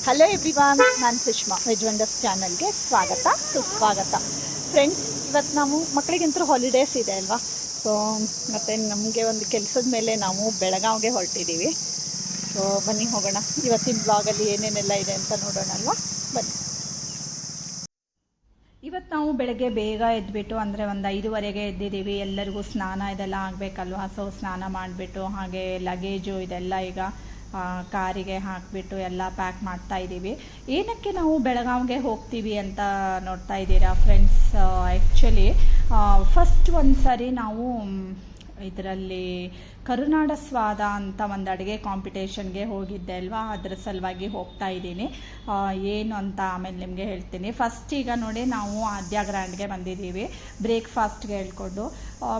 Hello everyone, ನಾನು Sushma. Veg wonders ಚಾನಲ್ಗೆ ಸ್ವಾಗತ ಸುಸ್ವಾಗತ. ಫ್ರೆಂಡ್ಸ್, ಇವತ್ತು ನಾವು ಮಕ್ಕಳಿಗಂತೂ ಹಾಲಿಡೇಸ್ ಇದೆ ಅಲ್ವಾ. ಸೊ ಮತ್ತು ನಮಗೆ ಒಂದು ಕೆಲಸದ ಮೇಲೆ ನಾವು ಬೆಳಗಾವಿಗೆ ಹೊರಟಿದ್ದೀವಿ. ಸೊ ಬನ್ನಿ ಹೋಗೋಣ. ಇವತ್ತಿನ ಬ್ಲಾಗಲ್ಲಿ ಏನೇನೆಲ್ಲ ಇದೆ ಅಂತ ನೋಡೋಣ ಅಲ್ವಾ. ಬನ್ನಿ. ಇವತ್ತು ನಾವು ಬೆಳಗ್ಗೆ ಬೇಗ ಎದ್ಬಿಟ್ಟು ಅಂದರೆ ಒಂದು 5:15ಗೆ ಎದ್ದಿದ್ದೀವಿ. ಎಲ್ಲರಿಗೂ ಸ್ನಾನ ಇದೆಲ್ಲ ಆಗಬೇಕಲ್ವ. ಸೊ ಸ್ನಾನ ಮಾಡಿಬಿಟ್ಟು ಹಾಗೆ ಲಗೇಜು ಇದೆಲ್ಲ ಈಗ ಕಾರಿಗೆ ಹಾಕಿಬಿಟ್ಟು ಎಲ್ಲ ಪ್ಯಾಕ್ ಮಾಡ್ತಾ ಇದ್ದೀವಿ. ಏನಕ್ಕೆ ನಾವು ಬೆಳಗಾವಿಗೆ ಹೋಗ್ತೀವಿ ಅಂತ ನೋಡ್ತಾ ಇದ್ದೀರಾ ಫ್ರೆಂಡ್ಸ್. ಆ್ಯಕ್ಚುಲಿ ಫಸ್ಟ್ ಒಂದು ಸರಿ ನಾವು ಇದರಲ್ಲಿ ಕರುನಾಡ ಸ್ವಾದ ಅಂತ ಒಂದು ಅಡುಗೆ ಕಾಂಪಿಟೇಷನ್ಗೆ ಹೋಗಿದ್ದೆ ಅಲ್ವಾ. ಅದರ ಸಲುವಾಗಿ ಹೋಗ್ತಾ ಇದ್ದೀನಿ. ಏನು ಅಂತ ಆಮೇಲೆ ನಿಮಗೆ ಹೇಳ್ತೀನಿ. ಫಸ್ಟ್ ಈಗ ನೋಡಿ ನಾವು ಆದ್ಯ ಗ್ರ್ಯಾಂಡ್ಗೆ ಬಂದಿದ್ದೀವಿ ಬ್ರೇಕ್ಫಾಸ್ಟ್ಗೆ ಹೇಳ್ಕೊಂಡು.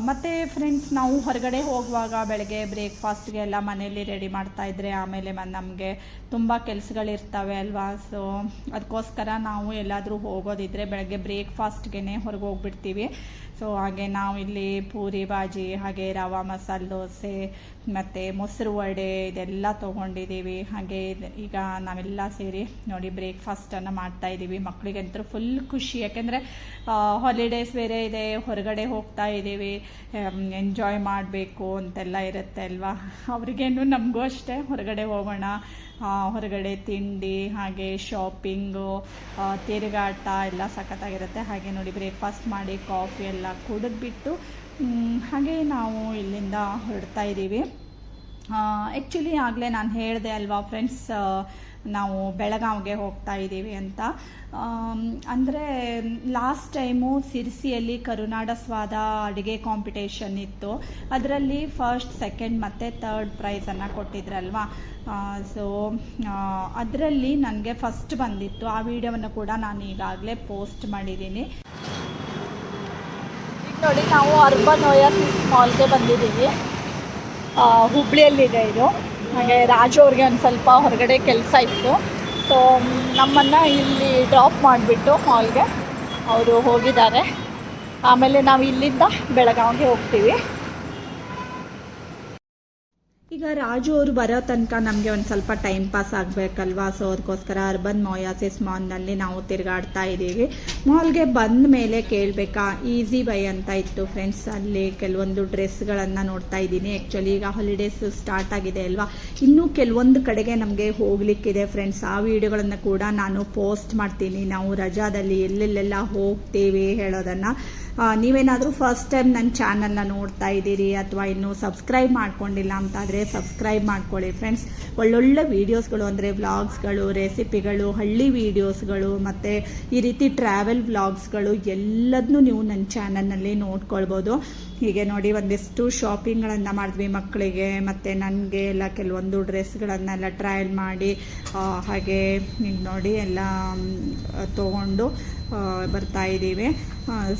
ಮತ್ತು ಫ್ರೆಂಡ್ಸ್, ನಾವು ಹೊರಗಡೆ ಹೋಗುವಾಗ ಬೆಳಗ್ಗೆ ಬ್ರೇಕ್ಫಾಸ್ಟ್ಗೆ ಎಲ್ಲ ಮನೇಲಿ ರೆಡಿ ಮಾಡ್ತಾಯಿದ್ರೆ ಆಮೇಲೆ ನಮಗೆ ತುಂಬ ಕೆಲಸಗಳಿರ್ತವೆ ಅಲ್ವಾ. ಸೊ ಅದಕ್ಕೋಸ್ಕರ ನಾವು ಎಲ್ಲಾದರೂ ಹೋಗೋದಿದ್ರೆ ಬೆಳಗ್ಗೆ ಬ್ರೇಕ್ಫಾಸ್ಟ್ಗೆ ಹೊರಗೆ ಹೋಗ್ಬಿಡ್ತೀವಿ. ಸೊ ಹಾಗೆ ನಾವು ಇಲ್ಲಿ ಪೂರಿ ಬಾಜಿ, ಹಾಗೆ ರವಾ ಮಸಾಲೆ ದೋಸೆ ಮತ್ತು ಮೊಸರು ವಡೆ ಇದೆಲ್ಲ ತೊಗೊಂಡಿದ್ದೀವಿ. ಹಾಗೆ ಈಗ ನಾವೆಲ್ಲ ಸೇರಿ ನೋಡಿ ಬ್ರೇಕ್ಫಾಸ್ಟನ್ನು ಮಾಡ್ತಾಯಿದ್ದೀವಿ. ಮಕ್ಕಳಿಗಂತೂ ಫುಲ್ ಖುಷಿ, ಯಾಕೆಂದರೆ ಹಾಲಿಡೇಸ್ ಬೇರೆ ಇದೆ, ಹೊರಗಡೆ ಹೋಗ್ತಾ ಇದ್ದೀವಿ, ಎಂಜಾಯ್ ಮಾಡಬೇಕು ಅಂತೆಲ್ಲ ಇರುತ್ತೆ ಅಲ್ವಾ. ಅವ್ರಿಗೇನು ನಮಗೂ ಅಷ್ಟೇ, ಹೊರಗಡೆ ಹೋಗೋಣ, ಹೊರಗಡೆ ತಿಂಡಿ ಹಾಗೆ ಶಾಪಿಂಗು ತಿರುಗಾಟ ಎಲ್ಲ ಸಖತ್ತಾಗಿರುತ್ತೆ. ಹಾಗೆ ನೋಡಿ ಬ್ರೇಕ್ಫಾಸ್ಟ್ ಮಾಡಿ ಕಾಫಿ ಎಲ್ಲ ಕುಡಿದ್ಬಿಟ್ಟು ಹಾಗೆ ನಾವು ಇಲ್ಲಿಂದ ಹೊರಡ್ತಾ ಇದ್ದೀವಿ. ಆ್ಯಕ್ಚುಲಿ ಆಗಲೇ ನಾನು ಹೇಳಿದೆ ಅಲ್ವಾ ಫ್ರೆಂಡ್ಸ್, ನಾವು ಬೆಳಗಾವಿಗೆ ಹೋಗ್ತಾ ಇದ್ದೀವಿ ಅಂತ. ಅಂದರೆ ಲಾಸ್ಟ್ ಟೈಮು ಸಿರ್ಸಿಯಲ್ಲಿ ಕರುನಾಡ ಸ್ವಾದ ಅಡುಗೆ ಕಾಂಪಿಟೇಷನ್ ಇತ್ತು. ಅದರಲ್ಲಿ ಫಸ್ಟ್, ಸೆಕೆಂಡ್ ಮತ್ತು ಥರ್ಡ್ ಪ್ರೈಸನ್ನು ಕೊಟ್ಟಿದ್ರಲ್ವ. ಸೊ ಅದರಲ್ಲಿ ನನಗೆ ಫಸ್ಟ್ ಬಂದಿತ್ತು. ಆ ವಿಡಿಯೋವನ್ನು ಕೂಡ ನಾನು ಈಗಾಗಲೇ ಪೋಸ್ಟ್ ಮಾಡಿದ್ದೀನಿ. ಈಗ ನೋಡಿ ನಾವು ಅರ್ಬನ್ ಒಯಾಸಿಸ್ ಮಾಲ್ಗೆ ಬಂದಿದ್ದೀವಿ. ಹುಬ್ಳಿಯಲ್ಲಿದೆ ಇದು. ಹಾಗೆ ರಾಜು ಅವ್ರಿಗೆ ಒಂದು ಸ್ವಲ್ಪ ಹೊರಗಡೆ ಕೆಲಸ ಇತ್ತು. ಸೊ ನಮ್ಮನ್ನು ಇಲ್ಲಿ ಡ್ರಾಪ್ ಮಾಡಿಬಿಟ್ಟು ಮಾಲ್ಗೆ ಅವರು ಹೋಗಿದ್ದಾರೆ. ಆಮೇಲೆ ನಾವು ಇಲ್ಲಿಂದ ಬೆಳಗಾವಿಗೆ ಹೋಗ್ತೀವಿ. ಈಗ ರಾಜು ಅವರು ಬರೋ ತನಕ ನಮಗೆ ಒಂದು ಸ್ವಲ್ಪ ಟೈಮ್ ಪಾಸ್ ಆಗಬೇಕಲ್ವಾ. ಸೊ ಅದಕ್ಕೋಸ್ಕರ ಅರ್ಬನ್ ಒಯಾಸಿಸ್ ಮಾಲ್ನಲ್ಲಿ ನಾವು ತಿರುಗಾಡ್ತಾ ಇದ್ದೀವಿ. ಮಾಲ್ಗೆ ಬಂದ ಮೇಲೆ ಕೇಳಬೇಕಾ ಈಸಿ ಬೈ ಅಂತ ಇತ್ತು ಫ್ರೆಂಡ್ಸ್. ಅಲ್ಲಿ ಕೆಲವೊಂದು ಡ್ರೆಸ್ಗಳನ್ನು ನೋಡ್ತಾ ಇದ್ದೀನಿ. ಆ್ಯಕ್ಚುಲಿ ಈಗ ಹಾಲಿಡೇಸ್ ಸ್ಟಾರ್ಟ್ ಆಗಿದೆ ಅಲ್ವಾ. ಇನ್ನೂ ಕೆಲವೊಂದು ಕಡೆಗೆ ನಮಗೆ ಹೋಗಲಿಕ್ಕಿದೆ ಫ್ರೆಂಡ್ಸ್. ಆ ವಿಡಿಯೋಗಳನ್ನು ಕೂಡ ನಾನು ಪೋಸ್ಟ್ ಮಾಡ್ತೀನಿ. ನಾವು ರಜಾದಲ್ಲಿ ಎಲ್ಲೆಲ್ಲೆಲ್ಲ ಹೋಗ್ತೀವಿ ಹೇಳೋದನ್ನು. ನೀವೇನಾದರೂ ಫಸ್ಟ್ ಟೈಮ್ ನನ್ನ ಚಾನಲ್ನ ನೋಡ್ತಾ ಇದ್ದೀರಿ ಅಥವಾ ಇನ್ನೂ ಸಬ್ಸ್ಕ್ರೈಬ್ ಮಾಡ್ಕೊಂಡಿಲ್ಲ ಅಂತಾದರೆ ಸಬ್ಸ್ಕ್ರೈಬ್ ಮಾಡ್ಕೊಳ್ಳಿ ಫ್ರೆಂಡ್ಸ್. ಒಳ್ಳೊಳ್ಳೆ ವೀಡಿಯೋಸ್ಗಳು ಅಂದರೆ ವ್ಲಾಗ್ಸ್ಗಳು, ರೆಸಿಪಿಗಳು, ಹಳ್ಳಿ ವೀಡಿಯೋಸ್ಗಳು ಮತ್ತು ಈ ರೀತಿ ಟ್ರಾವೆಲ್ ವ್ಲಾಗ್ಸ್ಗಳು ಎಲ್ಲದನ್ನೂ ನೀವು ನನ್ನ ಚಾನಲ್ನಲ್ಲಿ ನೋಡ್ಕೊಳ್ಬೋದು. ಹೀಗೆ ನೋಡಿ ಒಂದಿಷ್ಟು ಶಾಪಿಂಗ್ಗಳನ್ನು ಮಾಡಿದ್ವಿ ಮಕ್ಕಳಿಗೆ ಮತ್ತು ನನಗೆ ಎಲ್ಲ ಕೆಲವೊಂದು ಡ್ರೆಸ್ಗಳನ್ನೆಲ್ಲ ಟ್ರಯಲ್ ಮಾಡಿ ಹಾಗೆ ಈಗ ನೋಡಿ ಎಲ್ಲ ತೊಗೊಂಡು ಬರ್ತಾ ಇದ್ದೀವಿ.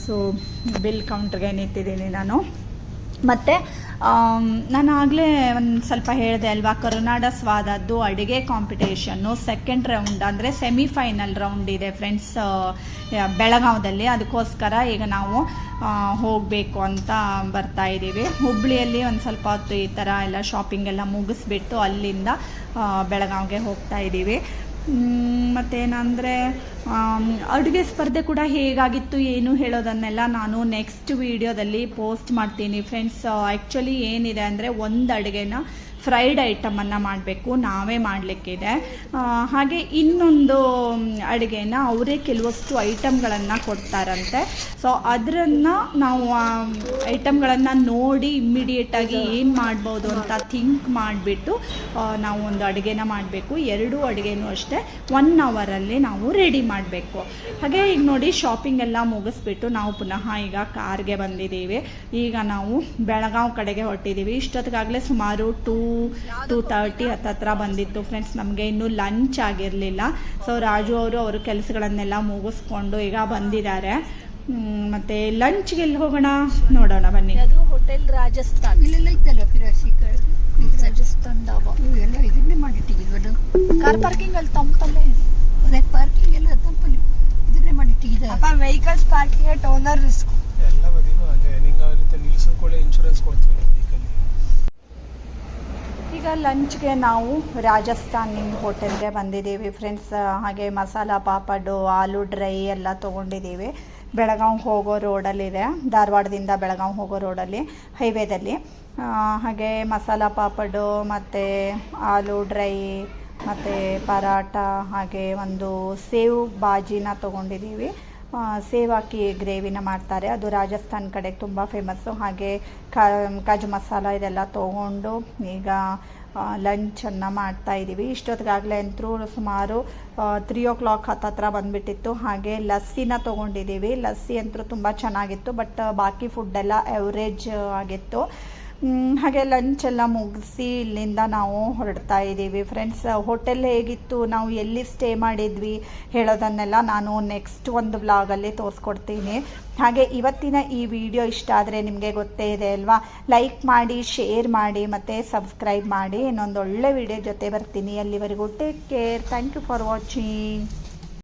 ಸೊ ಬಿಲ್ ಕೌಂಟ್ರಿಗೆ ನಿಂತಿದ್ದೀನಿ ನಾನು. ಮತ್ತು ನಾನು ಆಗಲೇ ಒಂದು ಸ್ವಲ್ಪ ಹೇಳಿದೆ ಅಲ್ವಾ, ಕರುನಾಡ ಸ್ವಾದದ್ದು ಅಡುಗೆ ಕಾಂಪಿಟೇಷನ್ನು ಸೆಕೆಂಡ್ ರೌಂಡ್ ಅಂದರೆ ಸೆಮಿಫೈನಲ್ ರೌಂಡ್ ಇದೆ ಫ್ರೆಂಡ್ಸ್ ಬೆಳಗಾವಿಯಲ್ಲಿ. ಅದಕ್ಕೋಸ್ಕರ ಈಗ ನಾವು ಹೋಗಬೇಕು ಅಂತ ಬರ್ತಾ ಇದ್ದೀವಿ. ಹುಬ್ಳಿಯಲ್ಲಿ ಒಂದು ಸ್ವಲ್ಪ ಹೊತ್ತು ಈ ಥರ ಎಲ್ಲ ಶಾಪಿಂಗ್ ಎಲ್ಲ ಮುಗಿಸ್ಬಿಟ್ಟು ಅಲ್ಲಿಂದ ಬೆಳಗಾವಿಗೆ ಹೋಗ್ತಾ ಇದ್ದೀವಿ. ಮತ್ತೇನಂದರೆ ಅಡುಗೆ ಸ್ಪರ್ಧೆ ಕೂಡ ಹೇಗಾಗಿತ್ತು ಏನು ಹೇಳೋದನ್ನೆಲ್ಲ ನಾನು ನೆಕ್ಸ್ಟ್ ವಿಡಿಯೋದಲ್ಲಿ ಪೋಸ್ಟ್ ಮಾಡ್ತೀನಿ ಫ್ರೆಂಡ್ಸ್. ಆ್ಯಕ್ಚುಲಿ ಏನಿದೆ ಅಂದರೆ ಒಂದು ಅಡುಗೆನ ಫ್ರೈಡ್ ಐಟಮನ್ನು ಮಾಡಬೇಕು, ನಾವೇ ಮಾಡಲಿಕ್ಕಿದೆ. ಹಾಗೆ ಇನ್ನೊಂದು ಅಡುಗೆನ ಅವರೇ ಕೆಲವಷ್ಟು ಐಟಮ್ಗಳನ್ನು ಕೊಡ್ತಾರಂತೆ. ಸೊ ಅದನ್ನು ನಾವು ಐಟಮ್ಗಳನ್ನು ನೋಡಿ ಇಮ್ಮಿಡಿಯೇಟಾಗಿ ಏನು ಮಾಡ್ಬೋದು ಅಂತ ಥಿಂಕ್ ಮಾಡಿಬಿಟ್ಟು ನಾವು ಒಂದು ಅಡುಗೆನ ಮಾಡಬೇಕು. ಎರಡೂ ಅಡುಗೆನೂ ಅಷ್ಟೇ 1 ಅವರಲ್ಲಿ ನಾವು ರೆಡಿ ಮಾಡಬೇಕು. ಹಾಗೆ ಈಗ ನೋಡಿ ಶಾಪಿಂಗ್ ಎಲ್ಲ ಮುಗಿಸ್ಬಿಟ್ಟು ನಾವು ಪುನಃ ಈಗ ಕಾರ್ಗೆ ಬಂದಿದ್ದೀವಿ. ಈಗ ನಾವು ಬೆಳಗಾವಿ ಕಡೆಗೆ ಹೊರಟಿದ್ದೀವಿ. ಇಷ್ಟೊತ್ತಿಗಾಗಲೇ ಸುಮಾರು 2:30 ಹತ್ತಿರ ಬಂದಿತ್ತು ಫ್ರೆಂಡ್ಸ್. ನಮಗೆ ಇನ್ನೂ ಲಂಚ್ ಆಗಿರಲಿಲ್ಲ. ಸೊ ರಾಜು ಅವರು ಅವ್ರ ಕೆಲಸಗಳನ್ನೆಲ್ಲ ಮುಗಿಸ್ಕೊಂಡು ಈಗ ಬಂದಿದ್ದಾರೆ. ಮತ್ತು ಲಂಚ್ಗೆ ಎಲ್ಲಿ ಹೋಗೋಣ ನೋಡೋಣ ಬನ್ನಿ. ಅದು ಹೋಟೆಲ್ ರಾಜಸ್ಥಾನ್. ಇಲ್ಲೆಲ್ಲ ಇತ್ತಲ್ಲ ರಾಜಸ್ಥಾನ್ ಡಾಬಾ ಎಲ್ಲ ಇದನ್ನೇ ಮಾಡಿಟ್ಟಿದ್ದು. ಕಾರ್ ಪಾರ್ಕಿಂಗ್ ಅಲ್ಲಿ ತಂಪಲ್ಲೇ ಅದೇ ಪಾರ್ಕಿಂಗ್ ಎಲ್ಲ ತಂಪಲ್ಲಿ ಇದನ್ನೇ ಮಾಡಿಟ್ಟಿದ್ದಾರೆ. ಅಪ್ಪ vehicles parking at owner risk ಎಲ್ಲ ಬದಿಗೂ ಅಲ್ಲೇ ನಿಂಗೆ ಅಲ್ಲಿ ನಿಲ್ಲಿಸ್ಕೊಳ್ಳೆ ಇನ್ಶೂರೆನ್ಸ್ ಕೊಡ್ತೀವಿ ವೆಹಿಕಲ್. ಈಗ ಈಗ ಲಂಚ್ಗೆ ನಾವು ರಾಜಸ್ಥಾನಿ ಹೋಟೆಲ್ಗೆ ಬಂದಿದ್ದೀವಿ ಫ್ರೆಂಡ್ಸ್. ಹಾಗೆ ಮಸಾಲ ಪಾಪಡು, ಆಲೂ ಡ್ರೈ ಎಲ್ಲ ತೊಗೊಂಡಿದ್ದೀವಿ. ಬೆಳಗಾವಿ ಹೋಗೋ ರೋಡಲ್ಲಿದೆ, ಧಾರವಾಡದಿಂದ ಬೆಳಗಾವಿ ಹೋಗೋ ರೋಡಲ್ಲಿ, ಹೈವೇದಲ್ಲಿ. ಹಾಗೆ ಮಸಾಲ ಪಾಪಡು ಮತ್ತು ಆಲೂ ಡ್ರೈ ಮತ್ತು ಪರಾಟ, ಹಾಗೆ ಒಂದು ಸೇವ್ ಬಾಜಿನ ತೊಗೊಂಡಿದ್ದೀವಿ. ಸೇವ್ ಹಾಕಿ ಗ್ರೇವಿನ ಮಾಡ್ತಾರೆ, ಅದು ರಾಜಸ್ಥಾನ್ ಕಡೆ ತುಂಬ ಫೇಮಸ್ಸು. ಹಾಗೆ ಕಾಜು ಮಸಾಲ ಇದೆಲ್ಲ ತೊಗೊಂಡು ಈಗ ಲಂಚನ್ನು ಮಾಡ್ತಾಯಿದ್ದೀವಿ. ಇಷ್ಟೊತ್ತಿಗಾಗಲೇ ಅಂತೂ ಸುಮಾರು 3 o'clock ಹತ್ತತ್ರ ಬಂದುಬಿಟ್ಟಿತ್ತು. ಹಾಗೆ ಲಸ್ಸಿನ ತೊಗೊಂಡಿದ್ದೀವಿ. ಲಸ್ಸಿ ಅಂತೂ ತುಂಬ ಚೆನ್ನಾಗಿತ್ತು, ಬಟ್ ಬಾಕಿ ಫುಡ್ಡೆಲ್ಲ ಎವ್ರೇಜ್ ಆಗಿತ್ತು. ಹಾಗೆ ಲಂಚೆಲ್ಲ ಮುಗಿಸಿ ಇಲ್ಲಿಂದ ನಾವು ಹೊರಡ್ತಾ ಇದ್ದೀವಿ ಫ್ರೆಂಡ್ಸ್. ಹೋಟೆಲ್ ಹೇಗಿತ್ತು, ನಾವು ಎಲ್ಲಿ ಸ್ಟೇ ಮಾಡಿದ್ವಿ ಹೇಳೋದನ್ನೆಲ್ಲ ನಾನು ನೆಕ್ಸ್ಟ್ ಒಂದು ವ್ಲಾಗಲ್ಲಿ ತೋರಿಸ್ಕೊಡ್ತೀನಿ. ಹಾಗೆ ಇವತ್ತಿನ ಈ ವಿಡಿಯೋ ಇಷ್ಟ ಆದರೆ ನಿಮಗೆ ಗೊತ್ತೇ ಇದೆ ಅಲ್ವಾ, ಲೈಕ್ ಮಾಡಿ, ಶೇರ್ ಮಾಡಿ ಮತ್ತು ಸಬ್ಸ್ಕ್ರೈಬ್ ಮಾಡಿ. ಇನ್ನೊಂದು ಒಳ್ಳೆ ವಿಡಿಯೋ ಜೊತೆ ಬರ್ತೀನಿ. ಅಲ್ಲಿವರೆಗೂ take care. Thank you for watching.